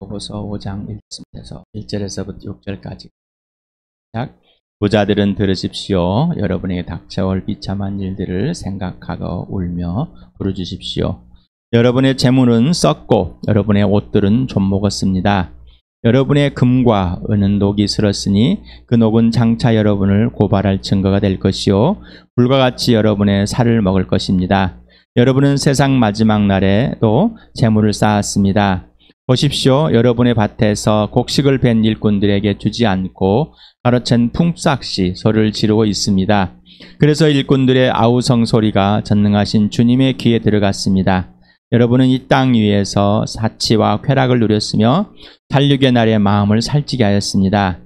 야고보서 5장 1절에서부터 6절까지. 부자들은 들으십시오. 여러분에게 닥쳐올 비참한 일들을 생각하고 울며 부르짖으십시오. 여러분의 재물은 썩고 여러분의 옷들은 좀 먹었습니다. 여러분의 금과 은은 녹이 슬었으니 그 녹은 장차 여러분을 고발할 증거가 될 것이요 불과 같이 여러분의 살을 먹을 것입니다. 여러분은 세상 마지막 날에도 재물을 쌓았습니다. 보십시오. 여러분의 밭에서 곡식을 벤 일꾼들에게 주지 않고 가로챈 풍싹시 소리를 지르고 있습니다. 그래서 일꾼들의 아우성 소리가 전능하신 주님의 귀에 들어갔습니다. 여러분은 이 땅 위에서 사치와 쾌락을 누렸으며 살육의 날에 마음을 살찌게 하였습니다.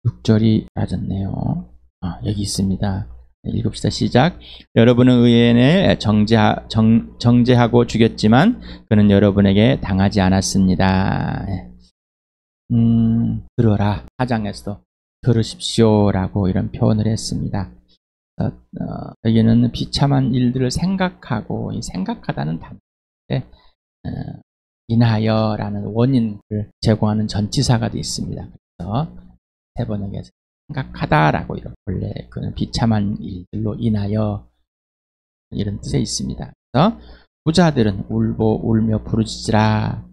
6절이 빠졌네요. 여기 있습니다. 읽읍시다. 시작. 여러분은 의인을 정죄하고 죽였지만 그는 여러분에게 당하지 않았습니다. 들어라. 4장에서도 들으십시오라고 이런 표현을 했습니다. 여기는 비참한 일들을 생각하고, 이 생각하다는 단어인데 인하여라는 원인을 제공하는 전치사가 되어 있습니다. 그래서 세번역에서 생각하다라고 이런 원래 그는 비참한 일들로 인하여 이런 뜻에 있습니다. 그래서 부자들은 울며 부르짖으라.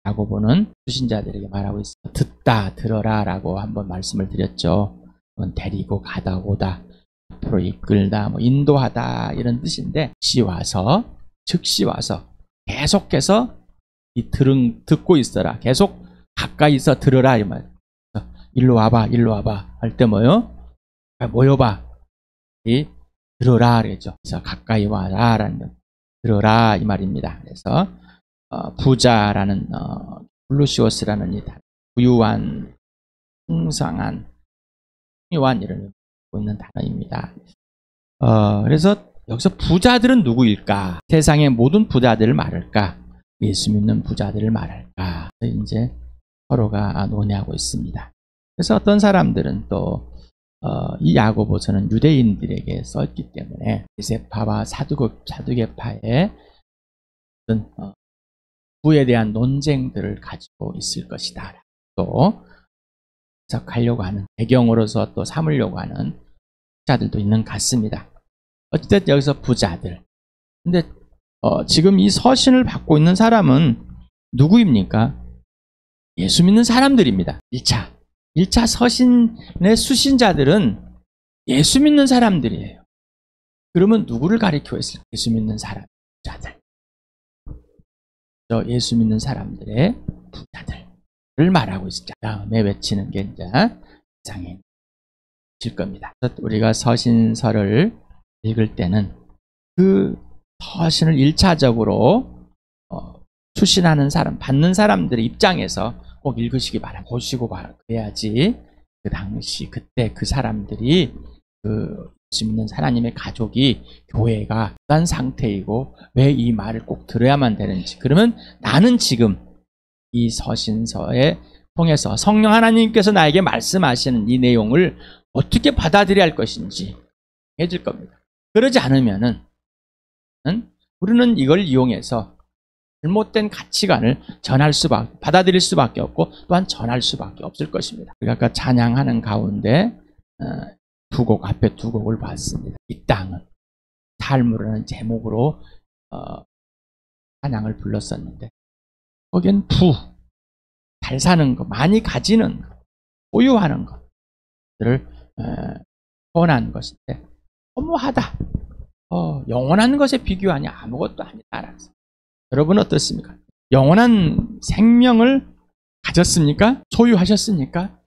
야고보는 수신자들에게 말하고 있습니다. 듣다 들어라라고 한번 말씀을 드렸죠. 데리고 가다 오다, 앞으로 이끌다, 인도하다 이런 뜻인데 즉시 와서 계속해서 이 듣고 있어라. 계속 가까이서 들어라 이 말. 일로 와봐 할 때 뭐요? 모여봐. 들어라 그랬죠. 그래서 가까이 와라라는 들어라 이 말입니다. 그래서 부자라는 블루시오스라는 이 부유한, 풍성한, 풍요한 이런 있는 단어입니다. 그래서 여기서 부자들은 누구일까? 세상의 모든 부자들을 말할까? 예수 믿는 부자들을 말할까? 이제 서로가 논의하고 있습니다. 그래서 어떤 사람들은 또 이 야고보서는 유대인들에게 썼기 때문에 요세파와 사두개파의 어떤 부에 대한 논쟁들을 가지고 있을 것이다. 또 해석하려고 하는, 배경으로서 또 삼으려고 하는 자들도 있는 것 같습니다. 어쨌든 여기서 부자들. 근데 지금 이 서신을 받고 있는 사람은 누구입니까? 예수 믿는 사람들입니다. 1차 서신의 수신자들은 예수 믿는 사람들이에요. 그러면 누구를 가리키고 있을까? 예수 믿는 사람자들. 예수 믿는 사람들의 부자들을 말하고 있습니다. 다음에 외치는 게 이제 장애인 질 겁니다. 우리가 서신서를 읽을 때는 그 서신을 1차적으로 수신하는 사람, 받는 사람들의 입장에서 꼭 읽으시기 바랍니다. 보시고 그래야지 그 당시 그때 그 사람들이 그 예수 믿는 하나님의 가족이, 교회가 어떤 상태이고 왜 이 말을 꼭 들어야만 되는지, 그러면 나는 지금 이 서신서에 통해서 성령 하나님께서 나에게 말씀하시는 이 내용을 어떻게 받아들여야 할 것인지 해줄 겁니다. 그러지 않으면은 우리는 이걸 이용해서 잘못된 가치관을 받아들일 수밖에 없고 또한 전할 수밖에 없을 것입니다. 우리가 아까 찬양하는 가운데 앞에 두 곡을 봤습니다. 이 땅은 삶으로는 제목으로 찬양을 불렀었는데, 거기엔 잘 사는 것, 많이 가지는 것, 소유하는 것들을 원하는 것인데 허무하다. 영원한 것에 비교하니 아무것도 아니다라고. 여러분 어떻습니까? 영원한 생명을 가졌습니까? 소유하셨습니까?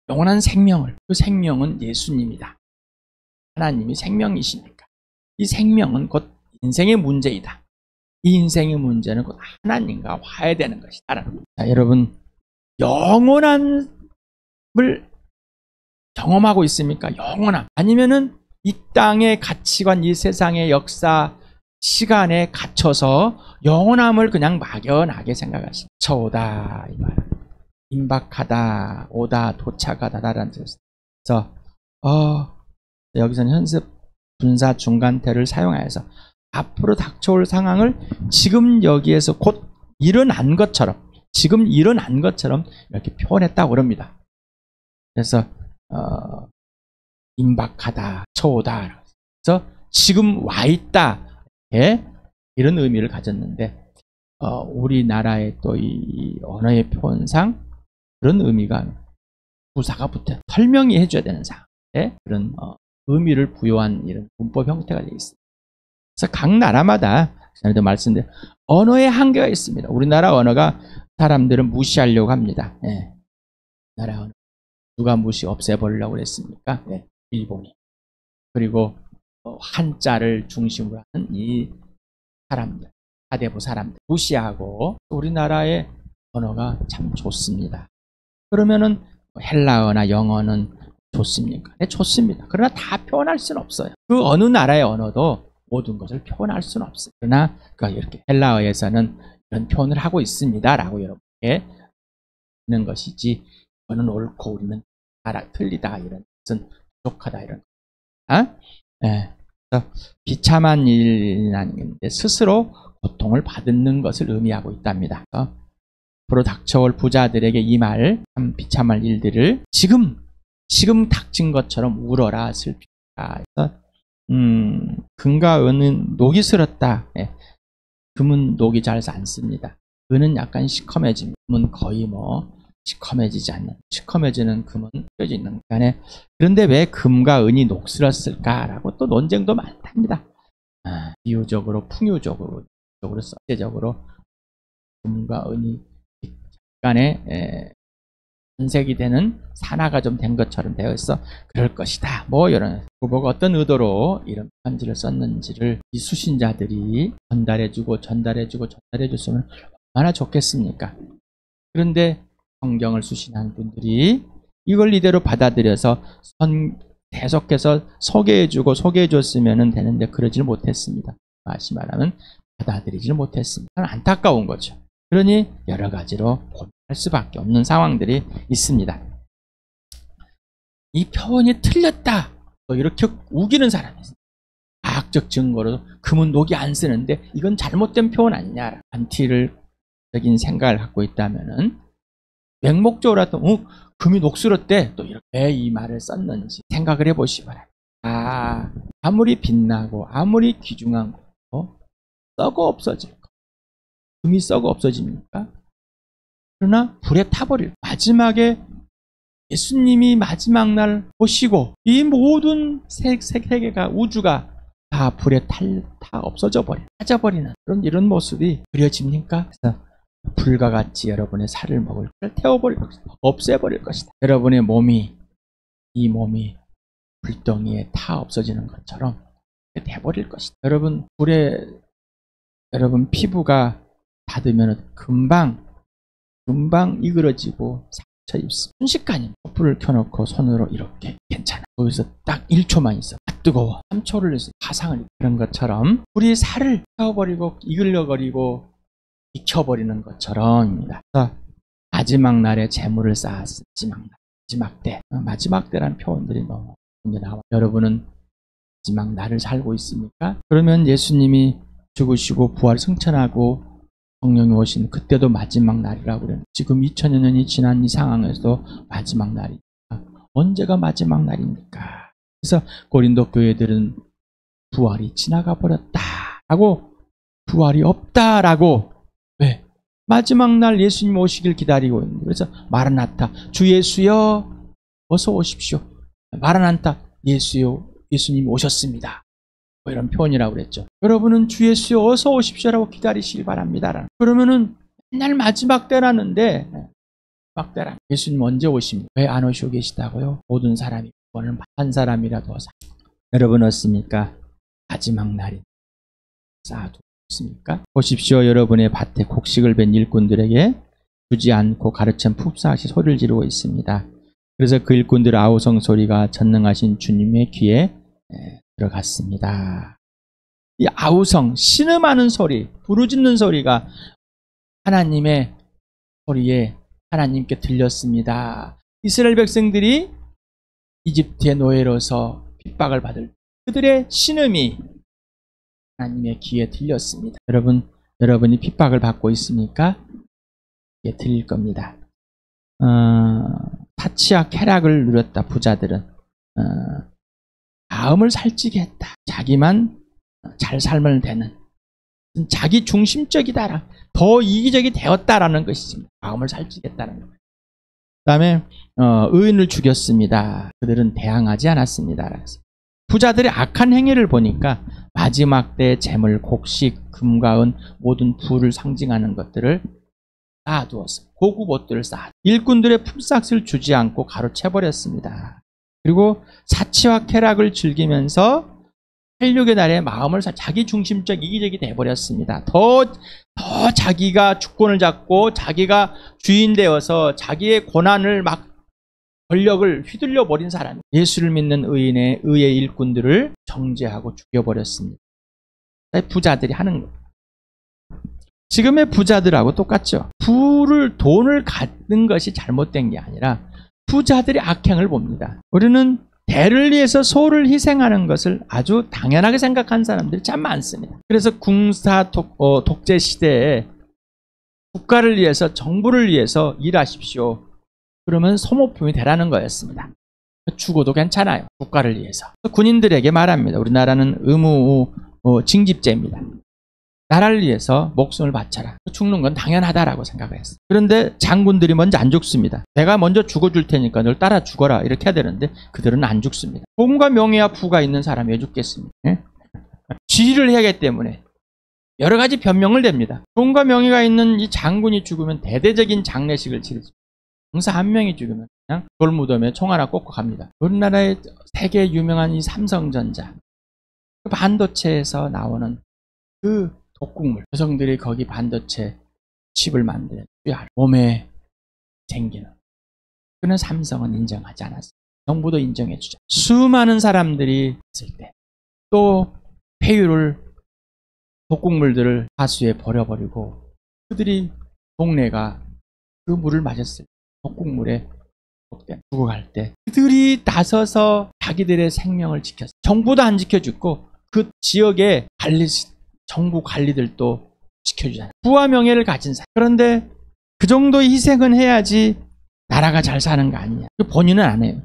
영원한 생명을, 그 생명은 예수님이다. 하나님이 생명이시니까 이 생명은 곧 인생의 문제이다. 이 인생의 문제는 곧 하나님과 화해되는 것이다. 자, 여러분 영원함을 경험하고 있습니까? 영원함. 아니면은 이 땅의 가치관, 이 세상의 역사, 시간에 갇혀서 영원함을 그냥 막연하게 생각하십니다. 쳐오다 이 말. 임박하다, 오다, 도착하다라는 뜻에서 여기서는 현습 분사 중간태를 사용하여서 앞으로 닥쳐올 상황을 지금 여기에서 곧 일어난 것처럼, 지금 일어난 것처럼 이렇게 표현했다고 그럽니다. 그래서 임박하다, 쳐오다. 그래서 지금 와 있다. 이런 의미를 가졌는데 우리나라의 또 이 언어의 표현상 그런 의미가 부사가 붙어 설명이 해줘야 되는 상황에 그런 의미를 부여한 이런 문법 형태가 되어 있습니다. 그래서 각 나라마다 전에도 말씀드린 언어의 한계가 있습니다. 우리나라 언어가 사람들은 무시하려고 합니다. 나라 언어 누가 없애버리려고 그랬습니까? 일본이. 그리고 한자를 중심으로 하는 이 사람들, 하대부 사람들 무시하고 우리나라의 언어가 참 좋습니다. 그러면은 헬라어나 영어는 좋습니까? 네, 좋습니다. 그러나 다 표현할 수는 없어요. 그 어느 나라의 언어도 모든 것을 표현할 수는 없어요. 그러나 이렇게 헬라어에서는 이런 표현을 하고 있습니다라고 여러분께 있는 것이지, 이거는 옳고 우리는 틀리다 이런 것은 부족하다 이런 거. 그래서 비참한 일이라는 게 스스로 고통을 받는 것을 의미하고 있답니다. 앞으로 닥쳐올 부자들에게 이 말, 참 비참할 일들을 지금 닥친 것처럼 울어라, 슬피라. 그래서 금과 은은 녹이 슬었다. 금은 녹이 잘 안 씁니다. 은은 약간 시커매집니다. 금은 거의 시커매지지 않는, 시커매지는 금은 껴져 있는 간에. 그런데 왜 금과 은이 녹슬었을까라고 또 논쟁도 많답니다. 비유적으로, 풍유적으로, 석재적으로 금과 은이 약간의 변색이 되는 산화가 좀 된 것처럼 되어 있어 그럴 것이다. 이런 후보가 어떤 의도로 이런 편지를 썼는지를 이 수신자들이 전달해줬으면 얼마나 좋겠습니까? 그런데 성경을 수신한 분들이 이걸 이대로 받아들여서 계속해서 소개해줬으면 되는데 그러질 못했습니다. 다시 말하면 받아들이질 못했습니다. 안타까운 거죠. 그러니 여러 가지로 고민할 수밖에 없는 상황들이 있습니다. 이 표현이 틀렸다, 이렇게 우기는 사람이 있습니다. 과학적 증거로 금은 녹이 안 쓰는데 이건 잘못된 표현 아니냐, 안티적인 생각을 갖고 있다면은 맹목적으로라도 금이 녹슬었대, 또 이렇게 이 말을 썼는지 생각을 해보시기 바랍니다. 아무리 빛나고 아무리 귀중한 거 썩어 없어질 거, 금이 썩어 없어집니까? 그러나 불에 타버릴, 마지막에 예수님이 마지막 날 오시고 이 모든 세계가, 우주가 다 불에 타 없어져 빠져버리는 이런 모습이 그려집니까? 그래서 불과 같이 여러분의 살을 먹을 것을 태워버릴 것이다. 없애버릴 것이다. 여러분의 이 몸이 불덩이에 타 없어지는 것처럼 돼버릴 것이다. 여러분 피부가 닿으면 금방 이그러지고 상처 입습니다. 순식간에 불을 켜놓고 손으로 이렇게 괜찮아. 거기서 딱 1초만 있어. 뜨거워. 3초를 해서 화상을 그런 것처럼 불이 살을 태워버리고 이글러거리고 익혀버리는 것처럼입니다. 마지막 날에 재물을 쌓았을 마지막 때라는 표현들이 너무 나와. 여러분은 마지막 날을 살고 있습니까? 그러면 예수님이 죽으시고 부활 승천하고 성령이 오신 그때도 마지막 날이라고 그래요. 지금 2000여 년이 지난 이 상황에서도 마지막 날이니까 언제가 마지막 날입니까? 그래서 고린도 교회들은 부활이 지나가 버렸다라고, 부활이 없다라고, 왜? 마지막 날 예수님 오시길 기다리고 있는 거예요. 그래서 마라나타, 주 예수여 어서 오십시오. 마라나타, 예수님 오셨습니다. 이런 표현이라고 그랬죠. 여러분은 주 예수여 어서 오십시오라고 기다리시길 바랍니다. 그러면은 맨날 마지막 때라는데, 예수님 언제 오십니까? 왜 안 오시고 계시다고요? 모든 사람이 구원을 한 사람이라도 여러분 어떻습니까? 마지막 날이 쌓아두고 있습니까? 보십시오. 여러분의 밭에 곡식을 벤 일꾼들에게 주지 않고 가르친 푹사시 소리를 지르고 있습니다. 그래서 그 일꾼들 아우성 소리가 전능하신 주님의 귀에 들어갔습니다. 이 아우성, 신음하는 소리, 부르짖는 소리가 하나님의 소리에 하나님께 들렸습니다. 이스라엘 백성들이 이집트의 노예로서 핍박을 받을 그들의 신음이 하나님의 귀에 들렸습니다. 여러분이 핍박을 받고 있으니까 귀에 들릴 겁니다. 타치와 쾌락을 누렸다. 부자들은 마음을 살찌게 했다. 자기만 잘 살면 되는, 자기 중심적이다. 더 이기적이 되었다라는 것이지. 마음을 살찌게 했다는 거예요. 그 다음에 의인을 죽였습니다. 그들은 대항하지 않았습니다. 부자들의 악한 행위를 보니까 마지막 때 재물, 곡식, 금과 은, 모든 부를 상징하는 것들을 쌓아두었습니다. 고급 옷들을 쌓아. 일꾼들의 품삯을 주지 않고 가로채버렸습니다. 그리고 사치와 쾌락을 즐기면서 살육의 날에 마음을 자기 중심적 이기적이 돼버렸습니다. 더 자기가 주권을 잡고 자기가 주인 되어서 자기의 고난을 막 권력을 휘둘려 버린 사람, 예수를 믿는 의의 일꾼들을 정죄하고 죽여버렸습니다. 부자들이 하는 거예요. 지금의 부자들하고 똑같죠. 돈을 갖는 것이 잘못된 게 아니라 부자들의 악행을 봅니다. 우리는 대를 위해서 소를 희생하는 것을 아주 당연하게 생각하는 사람들이 참 많습니다. 그래서 군사 독재 시대에 국가를 위해서, 정부를 위해서 일하십시오. 그러면 소모품이 되라는 거였습니다. 죽어도 괜찮아요. 국가를 위해서. 군인들에게 말합니다. 우리나라는 의무 징집제입니다. 나라를 위해서 목숨을 바쳐라. 죽는 건 당연하다라고 생각을 했어요. 그런데 장군들이 먼저 안 죽습니다. 내가 먼저 죽어줄 테니까 널 따라 죽어라. 이렇게 해야 되는데 그들은 안 죽습니다. 돈과 명예와 부가 있는 사람이 왜 죽겠습니까? 예? 지휘를 해야 하기 때문에 여러 가지 변명을 댑니다. 돈과 명예가 있는 이 장군이 죽으면 대대적인 장례식을 치르죠. 병사 한 명이 죽으면 그냥 돌무덤에 총 하나 꽂고 갑니다. 우리나라의 세계 유명한 이 삼성전자, 그 반도체에서 나오는 그 독극물, 여성들이 거기 반도체 칩을 만드는 몸에 생기는, 그는 삼성은 인정하지 않았어요. 정부도 인정해 주죠. 수많은 사람들이 있을 때 또 폐유를, 독극물들을 하수에 버려버리고 그들이 동네가 그 물을 마셨을 때 독극물에 죽어갈 때 그들이 나서서 자기들의 생명을 지켰어요. 정부도 안 지켜주고 그 지역의 정부 관리들도 지켜주잖아요. 부와 명예를 가진 사람. 그런데 그 정도의 희생은 해야지 나라가 잘 사는 거 아니냐. 본인은 안 해요.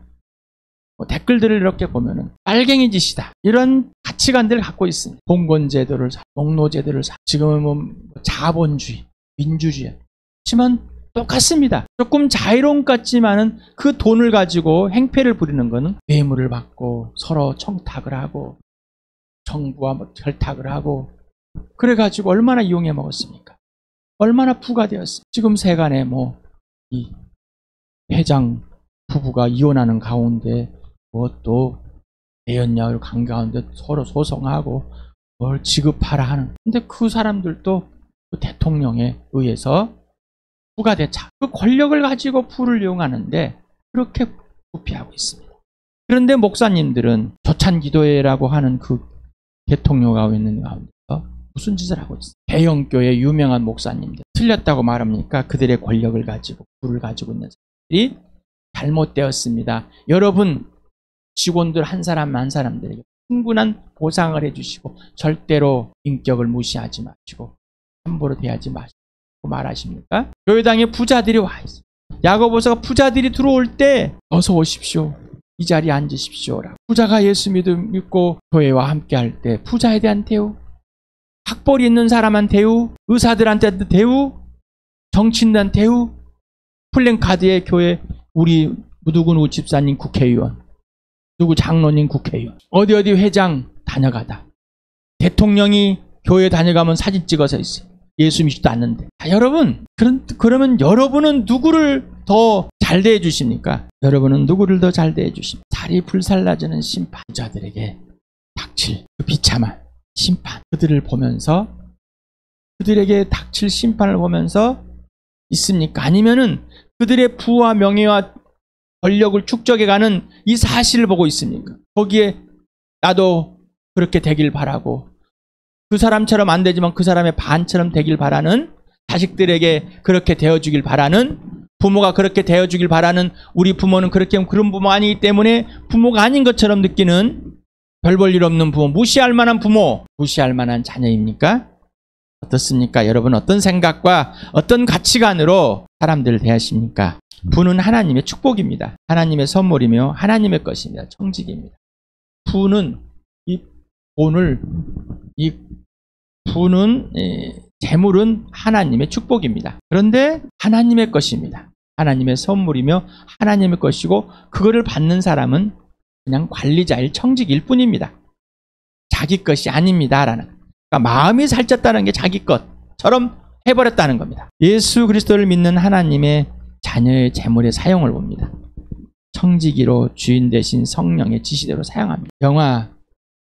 댓글들을 이렇게 보면은 빨갱이 짓이다, 이런 가치관들을 갖고 있습니다. 봉건제도를 농노제도를 지금은 뭐 자본주의, 민주주의. 하지만 똑같습니다. 조금 자유로운 것 같지만은 그 돈을 가지고 행패를 부리는 거는 뇌물을 받고 서로 청탁을 하고 정부와 결탁을 하고 그래가지고 얼마나 이용해 먹었습니까? 얼마나 부가 되었습니까? 지금 세간에 이 회장 부부가 이혼하는 가운데 또 애연녀를 간 가운데 서로 소송하고 뭘 지급하라 하는. 근데 그 사람들도 그 대통령에 의해서 부가 되자. 그 권력을 가지고 부를 이용하는데 그렇게 부패하고 있습니다. 그런데 목사님들은 조찬기도회라고 하는 그 대통령이 있는 가운데서 무슨 짓을 하고 있어요? 대형교회 유명한 목사님들 틀렸다고 말합니까? 그들의 권력을 가지고 부를 가지고 있는 사람들이 잘못되었습니다. 여러분 직원들 한 사람 한 사람들에게 충분한 보상을 해주시고 절대로 인격을 무시하지 마시고 함부로 대하지 마시고 말하십니까? 교회당에 부자들이 와 있어요. 야고보서가 부자들이 들어올 때 어서 오십시오. 이 자리에 앉으십시오. 부자가 예수 믿고 교회와 함께 할 때 부자에 대한 대우, 학벌이 있는 사람한테 대우, 의사들한테 대우, 정치인들한테 대우, 플랜카드에 교회 우리 누구 집사님 국회의원, 누구 장로님 국회의원, 어디 회장 다녀가다, 대통령이 교회 다녀가면 사진 찍어서 있어요. 예수 믿지도 않는데. 여러분, 그러면 여러분은 누구를 더 잘 대해 주십니까? 여러분은 누구를 더 잘 대해 주십니까? 살이 불살라지는 심판, 부자들에게 닥칠 그 비참한 심판, 그들을 보면서, 그들에게 닥칠 심판을 보면서 있습니까? 아니면은 그들의 부와 명예와 권력을 축적해가는 이 사실을 보고 있습니까? 거기에 나도 그렇게 되길 바라고, 그 사람처럼 안 되지만 그 사람의 반처럼 되길 바라는, 자식들에게 그렇게 되어주길 바라는, 부모가 그렇게 되어주길 바라는, 우리 부모는 그렇게 하면 그런 부모가 아니기 때문에 부모가 아닌 것처럼 느끼는 별 볼 일 없는 부모, 무시할 만한 부모, 무시할 만한 자녀입니까? 어떻습니까? 여러분 어떤 생각과 어떤 가치관으로 사람들을 대하십니까? 부는 하나님의 축복입니다. 하나님의 선물이며 하나님의 것입니다. 청직입니다. 부는 재물은 하나님의 축복입니다. 그런데 하나님의 것입니다. 하나님의 선물이며 하나님의 것이고 그거를 받는 사람은 그냥 관리자일 청직일 뿐입니다. 자기 것이 아닙니다. 그러니까 마음이 살쪘다는 게 자기 것처럼 해버렸다는 겁니다. 예수 그리스도를 믿는 하나님의 자녀의 재물의 사용을 봅니다. 청지기로 주인 대신 성령의 지시대로 사용합니다. 영화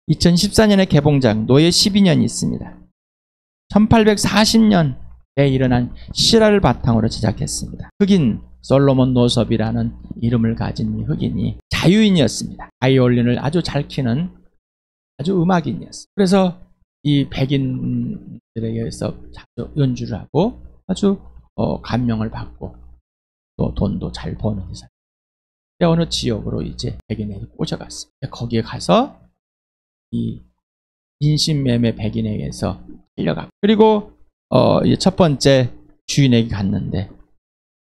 2014년의 개봉작 노예 12년이 있습니다. 1840년에 일어난 실화를 바탕으로 제작했습니다. 흑인 솔로몬 노섭이라는 이름을 가진 이 흑인이 자유인이었습니다. 바이올린을 아주 잘 키는 아주 음악인이었어요. 그래서 이 백인들에게서 자주 연주를 하고 아주 감명을 받고 또 돈도 잘 버는 회사. 어느 지역으로 이제 백인에게 꽂아갔어요. 거기에 가서 이 인신매매 백인에게서 끌려가고 그리고 첫 번째 주인에게 갔는데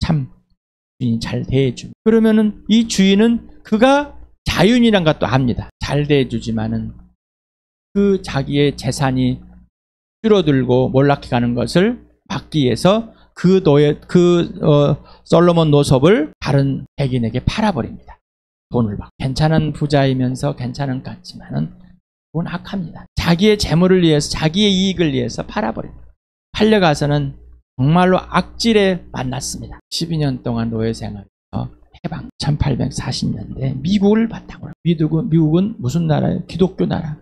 참 주인이 잘 대해주고 그러면은 이 주인은 그가 자유인이란 것도 압니다. 잘 대해주지만은 그 자기의 재산이 줄어들고 몰락해가는 것을 막기 위해서 솔로몬 노섭을 다른 백인에게 팔아버립니다. 돈을 받고 괜찮은 부자이면서 괜찮은 것 같지만은 그건 악합니다. 자기의 재물을 위해서 자기의 이익을 위해서 팔아버립니다. 팔려가서는 정말로 악질에 만났습니다. 12년 동안 노예 생활에서 해방 1840년대 미국을 바탕으로 미국은 무슨 나라예요? 기독교 나라.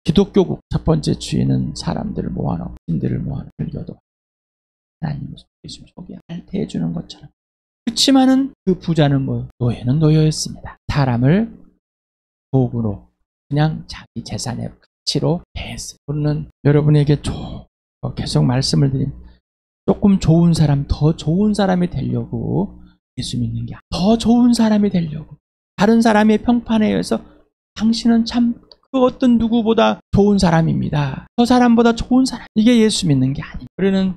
기독교국 첫 번째 주인은 사람들을 모아놓고 신들을 모아놓고 불교도 하나님을 속에 알태해주는 것처럼 그렇지만은 그 부자는 노예는 노예였습니다. 사람을 도구로 그냥 자기 재산의 가치로 대했어요. 우리는 여러분에게 계속 말씀을 드리면 조금 좋은 사람, 더 좋은 사람이 되려고 예수 믿는 게 더 좋은 사람이 되려고 다른 사람의 평판에 의해서 당신은 참 그 어떤 누구보다 좋은 사람입니다. 저 사람보다 좋은 사람. 이게 예수 믿는 게 아니에요. 우리는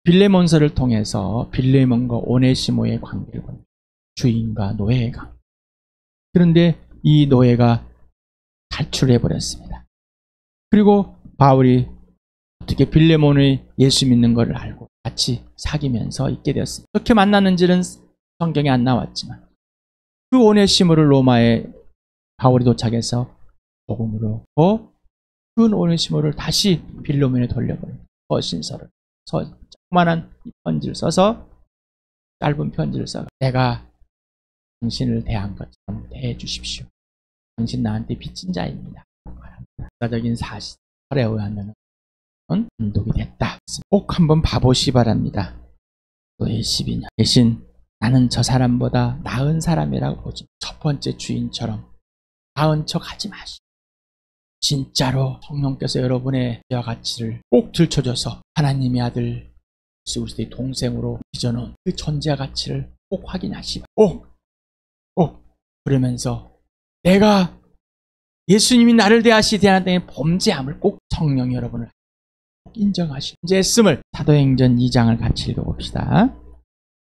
빌레몬서를 통해서 빌레몬과 오네시모의 관계를 봅니다. 주인과 노예의 관계. 그런데 이 노예가 탈출해버렸습니다. 그리고 바울이 어떻게 빌레몬의 예수 믿는 것을 알고 같이 사귀면서 있게 되었습니다. 어떻게 만났는지는 성경에 안 나왔지만 그 오네시모를 로마에 바울이 도착해서 복음으로 그 오네시모를 다시 빌레몬에 돌려버립니다. 서신서를 조그만한 편지를 써서 짧은 편지를 써서 내가 당신을 대한 것처럼 대해 주십시오. 당신 나한테 빚진 자입니다. 역사적인 사실에 의하면 감독이 됐다. 꼭 한번 봐보시 바랍니다. 노예 12년 대신 나는 저 사람보다 나은 사람이라고 보지. 첫 번째 주인처럼 나은 척 하지 마시오. 진짜로 성령께서 여러분의 죄와 가치를 꼭 들춰줘서 하나님의 아들 예수 그리스도의 동생으로 빚어놓은 그 존재와 가치를 꼭 확인하시고 꼭 그러면서 내가 예수님이 나를 대하시되 하나님의 범죄함을 꼭 성령 여러분을 꼭 인정하시고 범죄했음을 사도행전 2장을 같이 읽어봅시다.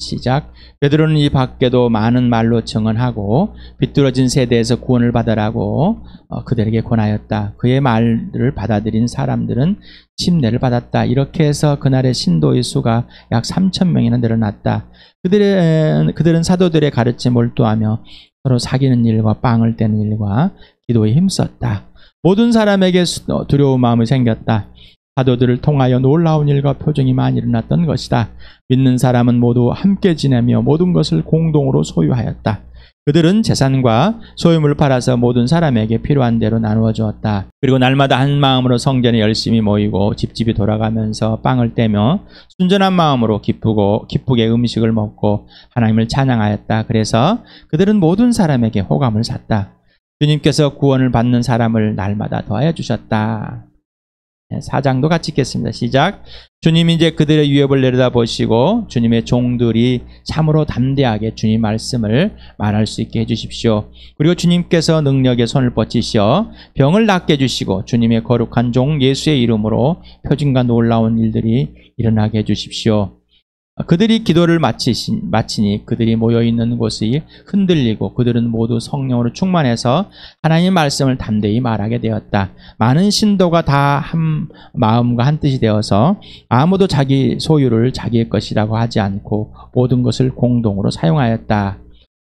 시작. 베드로는 이 밖에도 많은 말로 증언하고 비뚤어진 세대에서 구원을 받으라고 그들에게 권하였다. 그의 말을 받아들인 사람들은 침례를 받았다. 이렇게 해서 그날의 신도의 수가 약 3,000명이나 늘어났다. 그들은 사도들의 가르침에 몰두하며 서로 사귀는 일과 빵을 떼는 일과 기도에 힘썼다. 모든 사람에게 두려운 마음이 생겼다. 사도들을 통하여 놀라운 일과 표정이 많이 일어났던 것이다. 믿는 사람은 모두 함께 지내며 모든 것을 공동으로 소유하였다. 그들은 재산과 소유물을 팔아서 모든 사람에게 필요한 대로 나누어 주었다. 그리고 날마다 한 마음으로 성전에 열심히 모이고 집집이 돌아가면서 빵을 떼며 순전한 마음으로 기쁘게 음식을 먹고 하나님을 찬양하였다. 그래서 그들은 모든 사람에게 호감을 샀다. 주님께서 구원을 받는 사람을 날마다 더하여 주셨다. 4장도 같이 읽겠습니다. 시작. 주님이 이제 그들의 위협을 내려다보시고 주님의 종들이 참으로 담대하게 주님 말씀을 말할 수 있게 해주십시오. 그리고 주님께서 능력의 손을 뻗치시어 병을 낫게 해주시고 주님의 거룩한 종 예수의 이름으로 표징과 놀라운 일들이 일어나게 해주십시오. 그들이 기도를 마치니 그들이 모여있는 곳이 흔들리고 그들은 모두 성령으로 충만해서 하나님의 말씀을 담대히 말하게 되었다. 많은 신도가 다 한 마음과 한 뜻이 되어서 아무도 자기 소유를 자기의 것이라고 하지 않고 모든 것을 공동으로 사용하였다.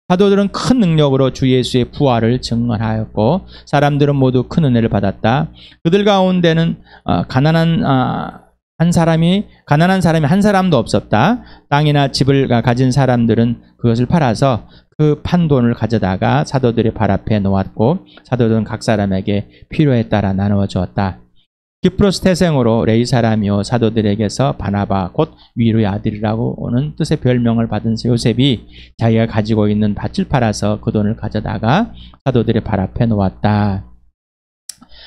사도들은 큰 능력으로 주 예수의 부활을 증언하였고 사람들은 모두 큰 은혜를 받았다. 그들 가운데는 가난한 사람이 한 사람도 없었다. 땅이나 집을 가진 사람들은 그것을 팔아서 그 판돈을 가져다가 사도들의 발 앞에 놓았고 사도들은 각 사람에게 필요에 따라 나누어 주었다. 기프로스 태생으로 레위 사람이요 사도들에게서 바나바 곧 위로의 아들이라고는 뜻의 별명을 받은 요셉이 자기가 가지고 있는 밭을 팔아서 그 돈을 가져다가 사도들의 발 앞에 놓았다.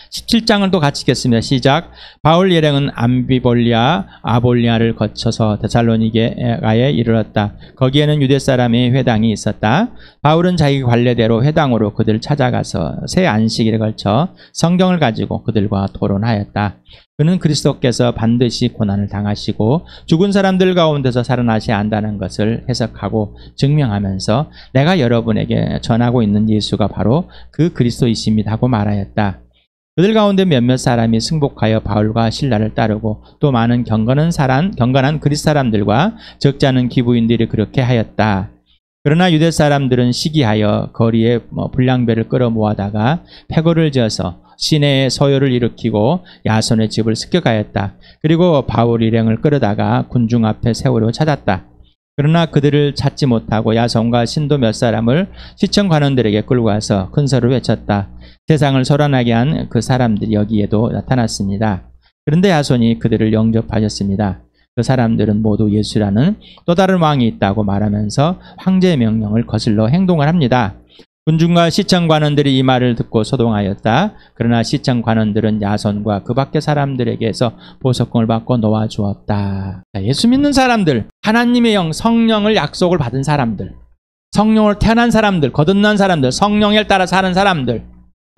17장을 또 같이 읽겠습니다. 시작. 바울 일행은 암비볼리아, 아볼리아를 거쳐서 데살로니가에 이르렀다. 거기에는 유대 사람의 회당이 있었다. 바울은 자기 관례대로 회당으로 그들을 찾아가서 새 안식일에 걸쳐 성경을 가지고 그들과 토론하였다. 그는 그리스도께서 반드시 고난을 당하시고 죽은 사람들 가운데서 살아나셔야 한다는 것을 해석하고 증명하면서 내가 여러분에게 전하고 있는 예수가 바로 그 그리스도이십니다 하고 말하였다. 그들 가운데 몇몇 사람이 승복하여 바울과 실라를 따르고 또 많은 경건한 그리스 사람들과 적지 않은 기부인들이 그렇게 하였다. 그러나 유대 사람들은 시기하여 거리에 불량배를 끌어모아다가 패거를 지어서 시내에 서요를 일으키고 야손의 집을 습격하였다. 그리고 바울 일행을 끌어다가 군중 앞에 세우려 찾았다. 그러나 그들을 찾지 못하고 야손과 신도 몇 사람을 시청 관원들에게 끌고 가서 큰 소리로 외쳤다. 세상을 소란하게 한 그 사람들이 여기에도 나타났습니다. 그런데 야손이 그들을 영접하셨습니다. 그 사람들은 모두 예수라는 또 다른 왕이 있다고 말하면서 황제의 명령을 거슬러 행동을 합니다. 군중과 시청 관원들이 이 말을 듣고 소동하였다. 그러나 시청 관원들은 야손과 그 밖의 사람들에게서 보석금을 받고 놓아주었다. 예수 믿는 사람들, 하나님의 영, 성령을 약속을 받은 사람들, 성령을 태어난 사람들, 거듭난 사람들, 성령에 따라 사는 사람들,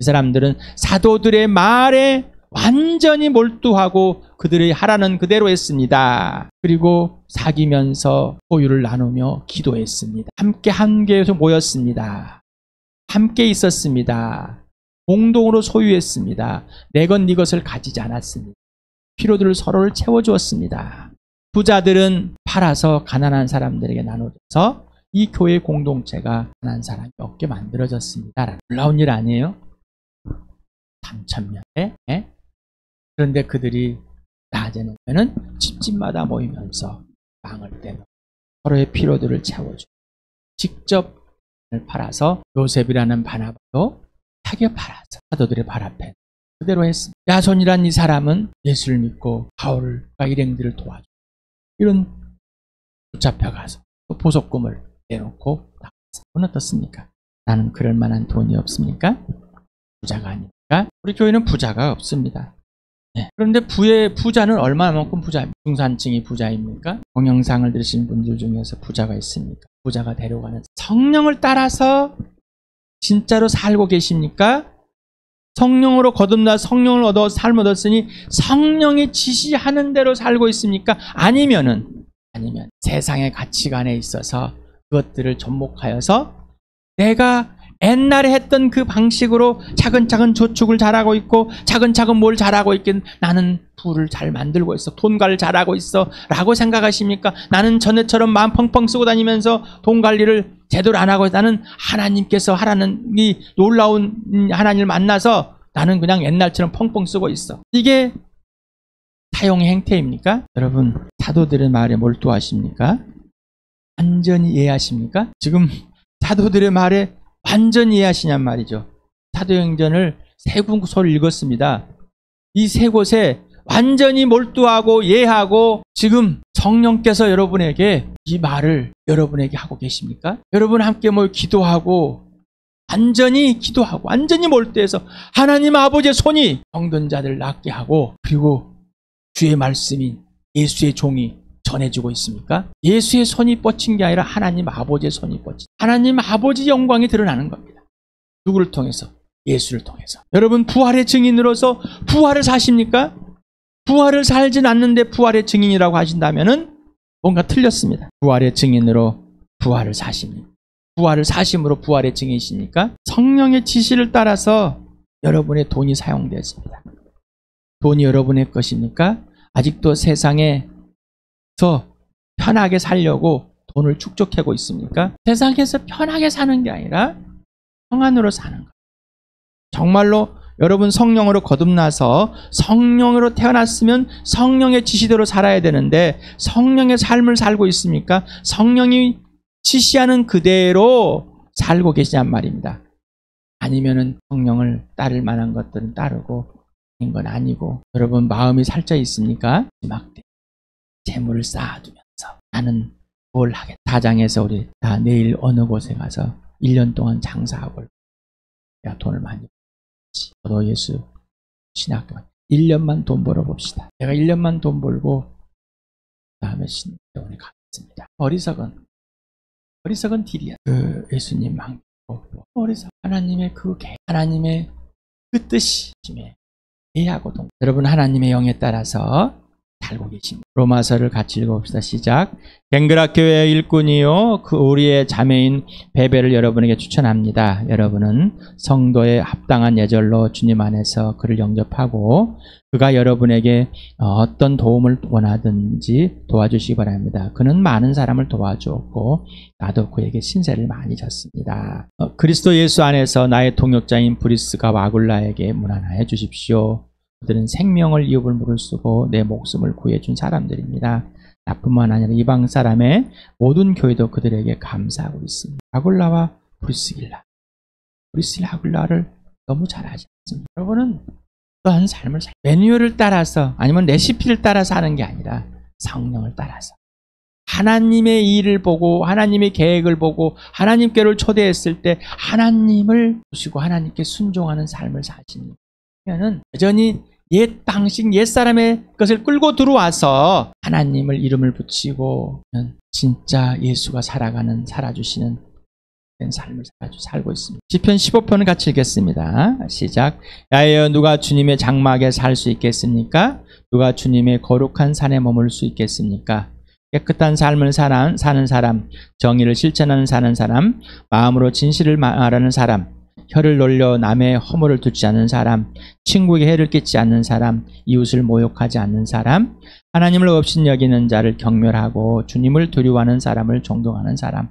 이 사람들은 사도들의 말에 완전히 몰두하고 그들이 하라는 그대로 했습니다. 그리고 사귀면서 소유를 나누며 기도했습니다. 함께 한 교회에서 모였습니다. 함께 있었습니다. 공동으로 소유했습니다. 내 것 네 것을 가지지 않았습니다. 필요들을 서로를 채워주었습니다. 부자들은 팔아서 가난한 사람들에게 나눠줘서 이 교회 공동체가 가난한 사람이 없게 만들어졌습니다. 놀라운 일 아니에요? 3,000명에 그런데 그들이 낮에는 집집마다 모이면서 빵을 떼어 서로의 필요들을 채워주고 직접 팔아서 요셉이라는 바나바도 타게 팔아서 사도들의 발 앞에 그대로 했습니다. 야손이란 이 사람은 예수를 믿고 바울과 일행들을 도와주고 이런 붙잡혀가서 또 보석금을 내놓고 나가서 어떻습니까? 나는 그럴 만한 돈이 없습니까? 부자가 아닙니까? 우리 교회는 부자가 없습니다. 그런데 부자는 얼마만큼 부자입니까? 중산층이 부자입니까? 동영상을 들으신 분들 중에서 부자가 있습니까? 부자가 데려가는 성령을 따라서 진짜로 살고 계십니까? 성령으로 거듭나 성령을 얻어 삶을 얻었으니 성령이 지시하는 대로 살고 있습니까? 아니면 세상의 가치관에 있어서 그것들을 접목하여서 내가 옛날에 했던 그 방식으로 차근차근 저축을 잘하고 있고 차근차근 뭘 잘하고 있긴 나는 부를 잘 만들고 있어. 돈 관리를 잘하고 있어 라고 생각하십니까? 나는 전에처럼 마음 펑펑 쓰고 다니면서 돈 관리를 제대로 안 하고 나는 하나님께서 하라는 이 놀라운 하나님을 만나서 나는 그냥 옛날처럼 펑펑 쓰고 있어. 이게 사용의 행태입니까? 여러분 사도들의 말에 몰두하십니까? 완전히 이해하십니까? 지금 사도들의 말에 완전히 이해하시냔 말이죠. 사도행전을 세 곳을 읽었습니다. 이 세 곳에 완전히 몰두하고 이해하고 지금 성령께서 여러분에게 이 말을 여러분에게 하고 계십니까? 여러분 함께 기도하고 완전히 몰두해서 하나님 아버지의 손이 병든 자들 낫게 하고 그리고 주의 말씀이 예수의 종이 전해지고 있습니까? 예수의 손이 뻗친 게 아니라 하나님 아버지의 손이 뻗친, 하나님 아버지 영광이 드러나는 겁니다. 누구를 통해서? 예수를 통해서. 여러분, 부활의 증인으로서 부활을 사십니까? 부활을 살진 않는데 부활의 증인이라고 하신다면은 뭔가 틀렸습니다. 부활의 증인으로 부활을 사십니까? 부활을 사심으로 부활의 증인이십니까? 성령의 지시를 따라서 여러분의 돈이 사용되었습니다. 돈이 여러분의 것입니까? 아직도 세상에서 편하게 살려고 돈을 축적하고 있습니까? 세상에서 편하게 사는 게 아니라 평안으로 사는 것. 정말로 여러분 성령으로 거듭나서 성령으로 태어났으면 성령의 지시대로 살아야 되는데 성령의 삶을 살고 있습니까? 성령이 지시하는 그대로 살고 계시냔 말입니다. 아니면은 성령을 따를 만한 것들은 따르고 인 건 아니고, 여러분 마음이 살쪄 있습니까? 마지막 때 재물을 쌓아두면서 나는 뭘 하겠다. 다장에서 우리 다 내일 어느 곳에 가서 1년 동안 장사하고 내가 돈을 많이 벌지. 저도 예수 신학교 1년만 돈 벌어봅시다. 내가 1년만 돈 벌고 그 다음에 신학교에 가겠습니다. 어리석은 딜이야. 그 예수님 망고 어리석. 하나님의 그 계, 하나님의 그 뜻이 이해하고 동. 여러분 하나님의 영에 따라서 살고 계십니다. 로마서를 같이 읽어봅시다. 시작. 갱그락교회 일꾼이요 그 우리의 자매인 베베를 여러분에게 추천합니다. 여러분은 성도의 합당한 예절로 주님 안에서 그를 영접하고 그가 여러분에게 어떤 도움을 원하든지 도와주시기 바랍니다. 그는 많은 사람을 도와주었고 나도 그에게 신세를 많이 졌습니다. 그리스도 예수 안에서 나의 동역자인 브리스가 와굴라에게 문안하여 주십시오. 그들은 생명을 이웃을 무릅쓰고 내 목숨을 구해준 사람들입니다. 나뿐만 아니라 이방 사람의 모든 교회도 그들에게 감사하고 있습니다. 아굴라와 브리스길라, 아굴라를 너무 잘하지 않습니다. 여러분은 또한 삶을 매뉴얼을 따라서 아니면 레시피를 따라서 하는 게 아니라 성령을 따라서 하나님의 일을 보고 하나님의 계획을 보고 하나님께를 초대했을 때 하나님을 보시고 하나님께 순종하는 삶을 사시는 는 여전히 옛 방식, 옛 사람의 것을 끌고 들어와서 하나님을 이름을 붙이고 진짜 예수가 살아주시는 삶을 살고 있습니다. 시편 15편을 같이 읽겠습니다. 시작. 야여 누가 주님의 장막에 살 수 있겠습니까? 누가 주님의 거룩한 산에 머물 수 있겠습니까? 깨끗한 삶을 사는 사람, 정의를 실천하는 사는 사람, 마음으로 진실을 말하는 사람, 혀를 놀려 남의 허물을 두지 않는 사람, 친구에게 해를 끼치지 않는 사람, 이웃을 모욕하지 않는 사람, 하나님을 업신여기는 자를 경멸하고 주님을 두려워하는 사람을 존경하는 사람,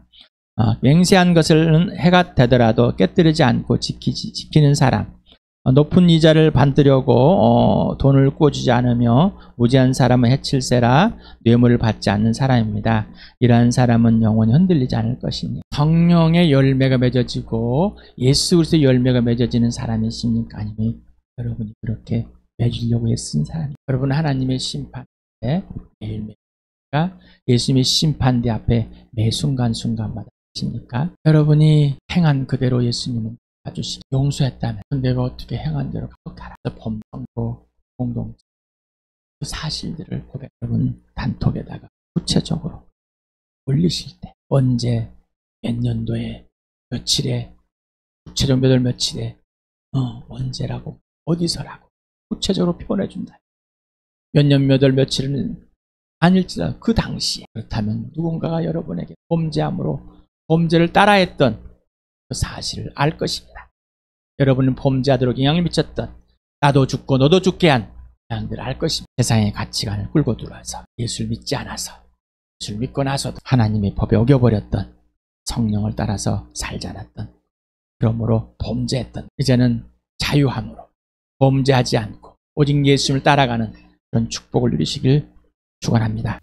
맹세한 것을 해가 되더라도 깨뜨리지 않고 지키는 사람, 높은 이자를 받으려고 돈을 꾸어주지 않으며 무지한 사람은 해칠세라 뇌물을 받지 않는 사람입니다. 이러한 사람은 영원히 흔들리지 않을 것입니다. 성령의 열매가 맺어지고 예수 그리스도의 열매가 맺어지는 사람이십니까? 아니면 여러분이 그렇게 맺으려고 애쓴 사람입니까? 여러분 하나님의 심판대 매일매일 예수님의 심판대 앞에 매 순간순간마다 계십니까? 여러분이 행한 그대로 예수님은 봐주시고 용서했다면 내가 어떻게 행한 대로 가라. 범정도 공동체 그 사실들을 고백. 여러분 단톡에다가 구체적으로 올리실 때 언제 몇 년도에 며칠에 구체적 몇 월 며칠에 언제라고 어디서라고 구체적으로 표현해 준다. 몇 년 몇 월 며칠은 아닐지라도 그 당시에 그렇다면 누군가가 여러분에게 범죄함으로 범죄를 따라했던 그 사실을 알 것입니다. 여러분은 범죄하도록 영향을 미쳤던 나도 죽고 너도 죽게 한 영향들을 알 것입니다. 세상의 가치관을 끌고 들어와서 예수를 믿지 않아서 예수를 믿고 나서도 하나님의 법에 어겨버렸던 성령을 따라서 살지 않았던 그러므로 범죄했던 이제는 자유함으로 범죄하지 않고 오직 예수님을 따라가는 그런 축복을 누리시길 축원합니다.